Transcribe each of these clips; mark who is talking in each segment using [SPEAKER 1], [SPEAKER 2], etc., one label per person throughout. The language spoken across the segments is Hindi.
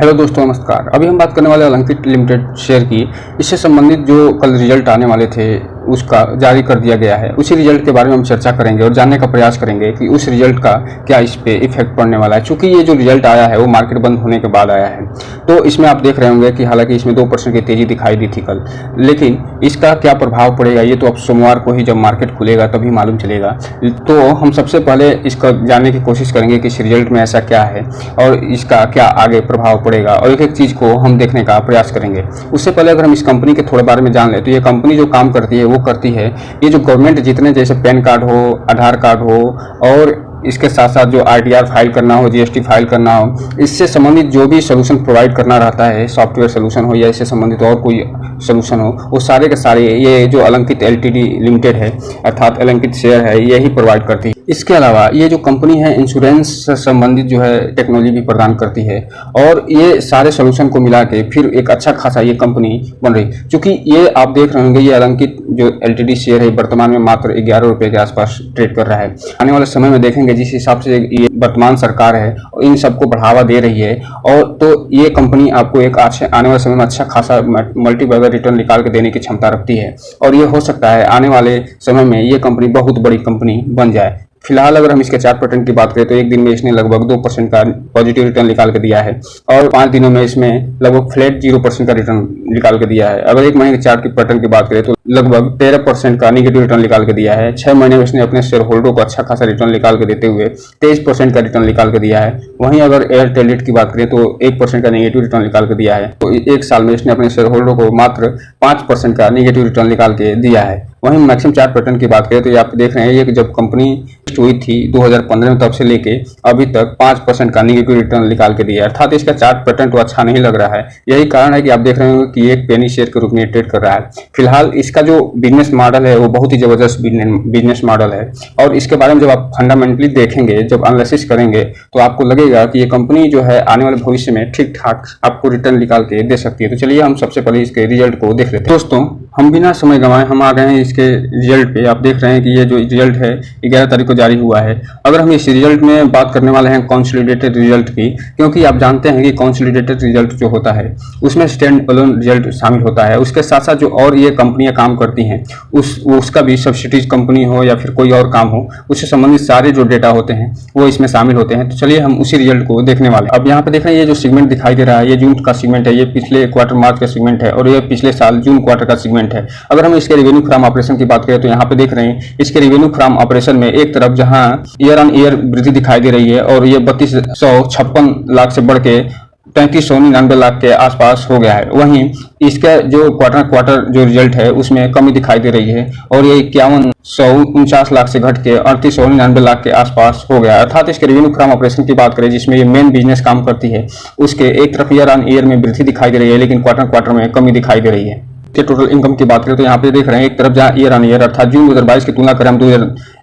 [SPEAKER 1] हेलो दोस्तों, नमस्कार। अभी हम बात करने वाले अलंकित लिमिटेड शेयर की। इससे संबंधित जो कल रिजल्ट आने वाले थे उसका जारी कर दिया गया है। उसी रिजल्ट के बारे में हम चर्चा करेंगे और जानने का प्रयास करेंगे कि उस रिजल्ट का क्या इस पे इफेक्ट पड़ने वाला है। चूंकि ये जो रिजल्ट आया है वो मार्केट बंद होने के बाद आया है, तो इसमें आप देख रहे होंगे कि हालांकि इसमें 2% की तेजी दिखाई दी थी कल, लेकिन इसका क्या प्रभाव पड़ेगा ये तो अब सोमवार को ही जब मार्केट खुलेगा तभी मालूम चलेगा। तो हम सबसे पहले इसका जानने की कोशिश करेंगे कि इस रिजल्ट में ऐसा क्या है और इसका क्या आगे प्रभाव पड़ेगा, और एक एक चीज़ को हम देखने का प्रयास करेंगे। उससे पहले अगर हम इस कंपनी के थोड़े बारे में जान लें तो ये कंपनी जो काम करती है वो करती है, ये जो गवर्नमेंट जितने जैसे पैन कार्ड हो, आधार कार्ड हो, और इसके साथ साथ जो आरटीआर फाइल करना हो, जीएसटी फाइल करना हो, इससे संबंधित जो भी सोल्यूशन प्रोवाइड करना रहता है, सॉफ्टवेयर सोल्यूशन हो या इससे संबंधित और कोई सोल्यूशन हो, वो सारे के सारे ये जो अलंकित एलटीडी लिमिटेड है अर्थात अलंकित शेयर है यही प्रोवाइड करती है। इसके अलावा ये जो कंपनी है इंश्योरेंस से संबंधित जो है टेक्नोलॉजी भी प्रदान करती है, और ये सारे सोल्यूशन को मिला के फिर एक अच्छा खासा ये कंपनी बन रही। क्योंकि ये आप देख रहे होंगे ये अलंकित जो एलटीडी शेयर है वर्तमान में मात्र 11 रुपये के आसपास ट्रेड कर रहा है। आने वाले समय में देखेंगे जिस हिसाब से ये वर्तमान सरकार है इन सबको बढ़ावा दे रही है, और तो ये कंपनी आपको एक आने वाले समय में अच्छा खासा मल्टीबैगर रिटर्न निकाल के देने की क्षमता रखती है, और ये हो सकता है आने वाले समय में ये कंपनी बहुत बड़ी कंपनी बन जाए। फिलहाल अगर हम इसके चार्ट पैटर्न की बात करें तो एक दिन में इसने लगभग 2% का पॉजिटिव रिटर्न निकाल के दिया है, और 5 दिनों में इसमें लगभग फ्लैट 0% का रिटर्न निकाल के दिया है। अगर एक महीने के चार्ट के पैटर्न की बात करें तो लगभग 13% का निगेटिव रिटर्न निकाल के दिया है। 6 महीने में इसने अपने शेयर होल्डर को अच्छा खासा रिटर्न निकाल के देते हुए 23% का रिटर्न निकाल के दिया है। वहीं अगर एयरटेल की बात करें तो 1% का नेगेटिव रिटर्न निकाल के दिया है। तो एक साल में इसने अपने शेयर होल्डर को मात्र 5% का नेगेटिव रिटर्न निकाल के दिया है। वहीं मैक्सिमम चार्ट पैटर्न की बात करें तो ये आप देख रहे हैं ये कि जब कंपनी हुई थी 2015 में तब से लेके अभी तक 5% का नेगेटिव रिटर्न निकाल के दिया है, अर्थात इसका चार्ट पैटर्न तो अच्छा नहीं लग रहा है। यही कारण है कि आप देख रहे होंगे कि एक पेनी शेयर के रूप में ट्रेड कर रहा है। फिलहाल इसका जो बिजनेस मॉडल है वो बहुत ही जबरदस्त बिजनेस मॉडल है, और इसके बारे में जब आप फंडामेंटली देखेंगे, जब एनालिसिस करेंगे तो आपको लगेगा कि ये कंपनी जो है आने वाले भविष्य में ठीक ठाक आपको रिटर्न निकाल के दे सकती है। तो चलिए हम सबसे पहले इसके रिजल्ट को देख लेते हैं। दोस्तों, हम बिना समय गंवाए हम आ गए हैं इसके रिजल्ट पे। आप देख रहे हैं कि ये जो रिजल्ट है 11 तारीख को जारी हुआ है। अगर हम इस रिजल्ट में बात करने वाले हैं कंसोलिडेटेड रिजल्ट की, क्योंकि आप जानते हैं कि कंसोलिडेटेड रिजल्ट जो होता है उसमें स्टैंड अलोन रिजल्ट शामिल होता है। उसके साथ साथ जो और ये कंपनियां काम करती हैं उसका भी सब्सिडीज कंपनी हो या फिर कोई और काम हो, उससे संबंधित सारे जो डेटा होते हैं वो इसमें शामिल होते हैं। तो चलिए हम उसी रिजल्ट को देखने वाले हैं। अब यहाँ पे देख रहे हैं ये जो सेगमेंट दिखाई दे रहा है ये जून का सेगमेंट है, ये पिछले क्वार्टर मार्च का सेगमेंट है, और ये पिछले साल जून क्वार्टर का सेगमेंट है। अगर हम इसके रेवेन्यू फ्रॉम ऑपरेशन की बात करें तो यहाँ पे देख रहे हैं इसके रेवेन्यू फ्रॉम ऑपरेशन में एक तरफ जहाँ ईयर ऑन ईयर वृद्धि दिखाई दे रही है, और ये 3256 लाख से बढ़ के 3399 लाख के आसपास हो गया है। वहीं इसका जो क्वार्टर जो रिजल्ट है उसमें कमी दिखाई दे रही है, और ये 5149 लाख से घट के 3899 लाख के आसपास हो गया है। अर्थात इसके रेवेन्यू फ्रॉम ऑपरेशन की बात करें जिसमें ये मेन बिजनेस काम करती है, उसके एक तरफ ईयर ऑन ईयर में वृद्धि दिखाई दे रही है, लेकिन क्वार्टर में कमी दिखाई दे रही है। के टोटल इनकम की बात करें तो यहाँ पे देख रहे हैं एक तरफ जहाँ ईयर ऑन ईयर अर्थात जून 2022 की तुलना करें हम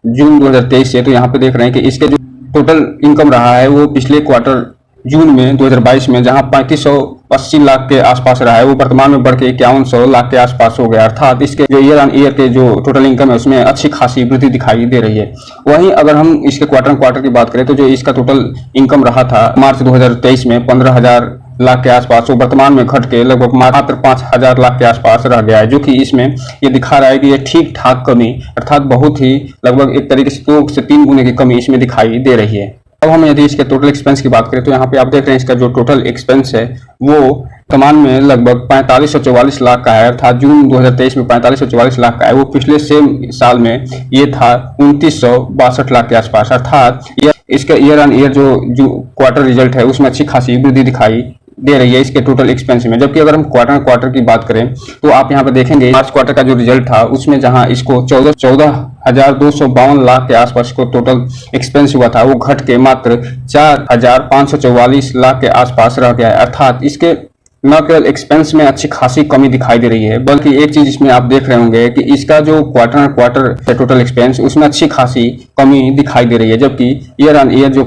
[SPEAKER 1] जून 2023 से, तो यहाँ पे देख रहे हैं कि इसके जो टोटल इनकम रहा है वो पिछले क्वार्टर जून में 2022 में जहाँ 3580 लाख के आसपास रहा है वो वर्तमान में बढ़ के 5100 लाख के आसपास हो गया। अर्थात इसके जो ईयर ऑन ईयर के जो टोटल इनकम है उसमें अच्छी खासी वृद्धि दिखाई दे रही है। वहीं अगर हम इसके क्वार्टर की बात करें तो जो इसका टोटल इनकम रहा था मार्च 2023 में 15,000 लाख के आसपास, वो वर्तमान में घट के लगभग मात्र 5,000 लाख के आसपास रह गया है, जो कि इसमें ये दिखा रहा है कि ये ठीक ठाक कमी अर्थात बहुत ही लगभग एक तरीके से 2 से 3 गुने की कमी इसमें दिखाई दे रही है। अब हम यदि इसके टोटल एक्सपेंस की बात करें तो यहाँ पे आप देख रहे हैं इसका जो टोटल एक्सपेंस है वो वर्तमान में लगभग 4544 लाख का है, अर्थात जून 2023 में 4544 लाख का है। वो पिछले सेम साल में ये था 2962 लाख के आसपास, अर्थात इसका ईयर ऑन ईयर जो क्वार्टर रिजल्ट है उसमें अच्छी खासी वृद्धि दिखाई दे रही है इसके टोटल एक्सपेंस में। जबकि अगर हम क्वार्टर की बात करें तो आप यहाँ पे देखेंगे मार्च क्वार्टर का जो रिजल्ट था उसमें जहाँ इसको 14,252 लाख के आसपास को टोटल एक्सपेंस हुआ था वो घट के मात्र 4,544 लाख के आसपास रह गया है। अर्थात इसके न केवल एक्सपेंस में अच्छी खासी कमी दिखाई दे रही है, बल्कि एक चीज इसमें आप देख रहे होंगे कि इसका जो क्वार्टर टोटल एक्सपेंस उसमें अच्छी खासी कमी दिखाई दे रही है। जबकि ईयर ऑन ईयर जो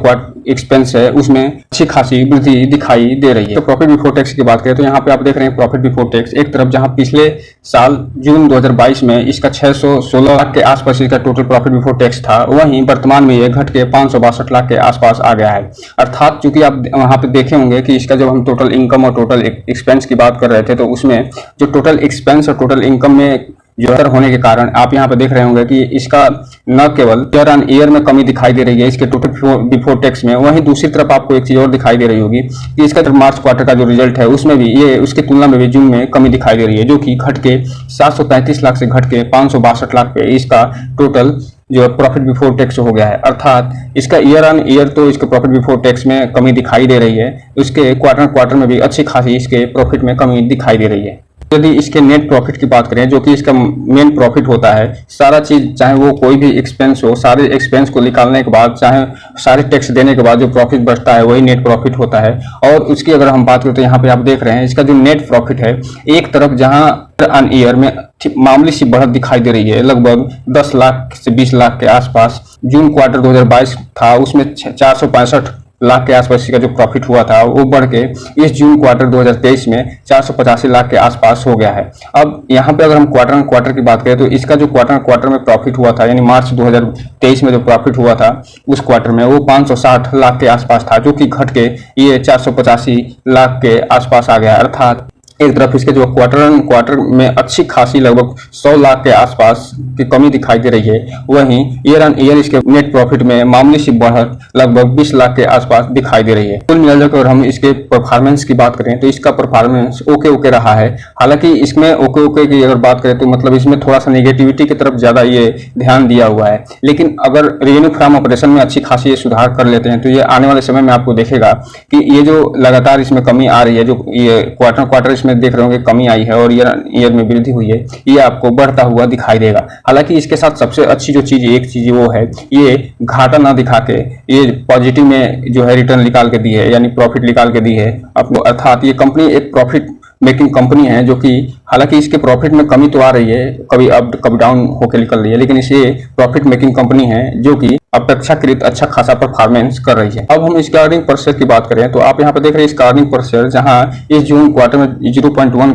[SPEAKER 1] एक्सपेंस है उसमें अच्छी खासी वृद्धि दिखाई दे रही है। तो प्रॉफिट बिफोर टैक्स की बात करें तो यहाँ पे आप देख रहे हैं प्रॉफिट बिफोर टैक्स एक तरफ जहाँ पिछले साल जून 2022 में इसका 616 लाख के आसपास इसका टोटल प्रॉफिट बिफोर टैक्स था, वहीं वर्तमान में ये घट के 562 लाख के आसपास आ गया है। अर्थात चूंकि आप वहां पे देखे होंगे कि इसका जब हम टोटल इनकम और टोटल एक्सपेंस की बात कर रहे थे तो उसमें जो टोटल एक्सपेंस और टोटल इनकम में जो अंतर होने के कारण आप यहाँ पे देख रहे होंगे कि इसका न केवल ईयर ऑन ईयर में कमी दिखाई दे रही है इसके टोटल बिफोर टैक्स में, वहीं दूसरी तरफ आपको एक चीज और दिखाई दे रही होगी कि इसका मार्च क्वार्टर का जो रिजल्ट है उसमें भी ये उसकी तुलना में भी जून में कमी दिखाई दे रही है, जो कि घट के 733 लाख से घट के 562 लाख पे इसका टोटल जो प्रॉफिट बिफोर टैक्स हो गया है। अर्थात इसका ईयर ऑन ईयर तो इसके प्रॉफिट बिफोर टैक्स में कमी दिखाई दे रही है, उसके क्वार्टर में भी अच्छी खासी इसके प्रॉफिट में कमी दिखाई दे रही है। यदि इसके नेट प्रॉफिट की बात करें जो कि इसका मेन प्रॉफिट होता है, सारा चीज चाहे वो कोई भी एक्सपेंस हो, सारे एक्सपेंस को निकालने के बाद चाहे सारे टैक्स देने के बाद जो प्रॉफिट बचता है वही नेट प्रॉफिट होता है। और उसकी अगर हम बात करें तो यहाँ पे आप देख रहे हैं इसका जो नेट प्रॉफिट है एक तरफ जहाँ ऑन ईयर में मामूली सी बढ़त दिखाई दे रही है, लगभग 10 लाख से 20 लाख के आसपास जून क्वार्टर 2022 था उसमें 465 लाख के आसपास का जो प्रॉफिट हुआ था वो बढ़ के इस जून क्वार्टर 2023 में 485 लाख के आसपास हो गया है। अब यहाँ पे अगर हम क्वार्टर की बात करें तो इसका जो क्वार्टर में प्रॉफिट हुआ था यानी मार्च 2023 में जो प्रॉफिट हुआ था उस क्वार्टर में वो 560 लाख के आसपास था, जो कि घट के ये 485 लाख के आसपास आ गया। अर्थात एक तरफ इसके जो क्वार्टर में अच्छी खासी लगभग 100 लाख के आसपास की कमी दिखाई दे रही है, वहीं ईयर ऑन ईयर इसके नेट प्रॉफिट में मामूली सी बढ़त लगभग 20 लाख के आसपास दिखाई दे रही है। कुल मिलाकर अगर हम इसके परफॉर्मेंस की बात करें तो इसका परफॉर्मेंस ओके रहा है। हालांकि इसमें ओके की अगर बात करें तो मतलब इसमें थोड़ा सा नेगेटिविटी की तरफ ज्यादा ये ध्यान दिया हुआ है, लेकिन अगर रेवेन्यू फ्रॉम ऑपरेशन में अच्छी खासी ये सुधार कर लेते हैं तो ये आने वाले समय में आपको देखेगा कि ये जो लगातार इसमें कमी आ रही है, जो ये क्वार्टर इसमें देख रहे होंगे कमी आई है और ईयर में वृद्धि हुई है, ये आपको बढ़ता हुआ दिखाई देगा। हालांकि इसके साथ सबसे अच्छी जो चीज एक चीज वो है ये घाटा ना दिखा के ये पॉजिटिव में जो है रिटर्न निकाल के दी है यानी प्रॉफिट निकाल के दी है आपको। अर्थात ये कंपनी एक प्रॉफिट मेकिंग कंपनी है जो कि हालांकि इसके प्रॉफिट में कमी तो आ रही है, कभी अप कभी डाउन होकर निकल रही है, लेकिन इसे प्रॉफिट मेकिंग कंपनी है जो कि अपेक्षाकृत अच्छा खासा परफॉर्मेंस कर रही है। अब हम इसके अर्निंग पर शेयर की बात करें तो आप यहाँ पे देख रहे हैं इसका अर्निंग पर शेयर जहां इस जून क्वार्टर में 0.1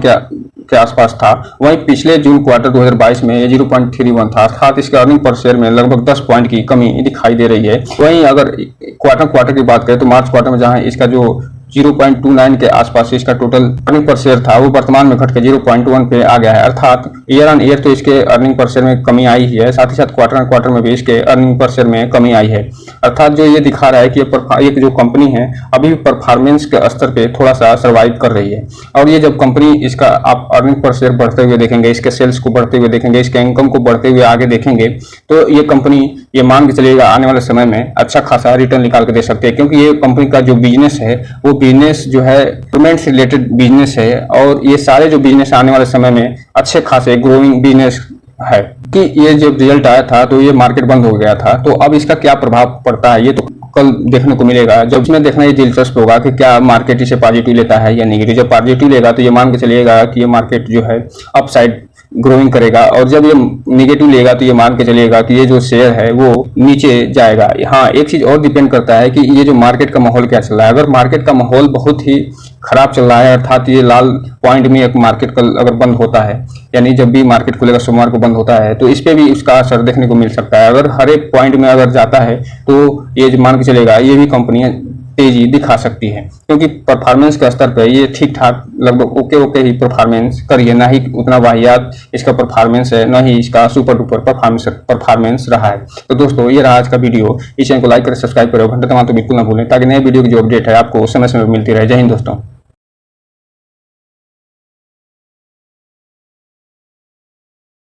[SPEAKER 1] के आसपास था, वहीं पिछले जून क्वार्टर 2022 में ये 0.31 था। अर्थात इसके अर्निंग पर शेयर में लगभग 10 पॉइंट की कमी दिखाई दे रही है। वहीं अगर क्वार्टर की बात करें तो मार्च क्वार्टर में जहां इसका जो 0.29 के आसपास इसका टोटल अर्निंग पर शेयर था वो वर्तमान में घट के 0.1 पे आ गया है। अर्थात ईयर ऑन ईयर तो इसके अर्निंग पर शेयर में कमी आई ही है, साथ ही साथ क्वार्टर में भी इसके अर्निंग पर शेयर में कमी आई है। अर्थात जो ये दिखा रहा है कि एक जो कंपनी है अभी भी परफॉर्मेंस के स्तर पे थोड़ा सा सर्वाइव कर रही है, और ये जब कंपनी इसका आप अर्निंग पर शेयर बढ़ते हुए देखेंगे, इसके सेल्स को बढ़ते हुए देखेंगे, इसके इनकम को बढ़ते हुए आगे देखेंगे तो ये कंपनी ये मान के चलिएगा आने वाले समय में अच्छा खासा रिटर्न निकाल के दे सकते हैं, क्योंकि ये कंपनी का जो बिजनेस है वो बिजनेस जो है पेमेंट से रिलेटेड बिजनेस है और ये सारे जो बिजनेस आने वाले समय में अच्छे खासे ग्रोइंग बिजनेस है। कि ये जब रिजल्ट आया था तो ये मार्केट बंद हो गया था, तो अब इसका क्या प्रभाव पड़ता है ये तो कल देखने को मिलेगा। जब इसमें देखना ये दिलचस्प होगा कि क्या मार्केट इसे पॉजिटिव लेता है या नेगेटिव। जब पॉजिटिव लेगा तो ये मान के चलिएगा कि ये मार्केट जो है अपसाइड ग्रोइंग करेगा, और जब ये नेगेटिव लेगा तो ये मान के चलिएगा कि ये जो शेयर है वो नीचे जाएगा। हाँ, एक चीज और डिपेंड करता है कि ये जो मार्केट का माहौल क्या चल रहा है। अगर मार्केट का माहौल बहुत ही खराब चल रहा है, अर्थात ये लाल पॉइंट में एक मार्केट कल अगर बंद होता है, यानी जब भी मार्केट खुलेगा सोमवार को बंद होता है, तो इस पे भी इसका असर देखने को मिल सकता है। अगर हर एक पॉइंट में अगर जाता है तो ये जो मान के चलेगा ये भी कंपनियां तेजी दिखा सकती है, क्योंकि परफॉर्मेंस के स्तर पे ये ठीक ठाक लगभग ओके ही परफॉर्मेंस करिए, ना ही उतना वाहियात इसका परफॉर्मेंस है, ना ही इसका सुपर डुपर परफॉर्मेंस रहा है। तो दोस्तों ये रहा आज का वीडियो। इस चैनल को लाइक करें, सब्सक्राइब करें, घंटा दबाना तो बिल्कुल ना भूलें, ताकि नए वीडियो की जो अपडेट है आपको समय समय मिलती रहे। जय हिंद दोस्तों।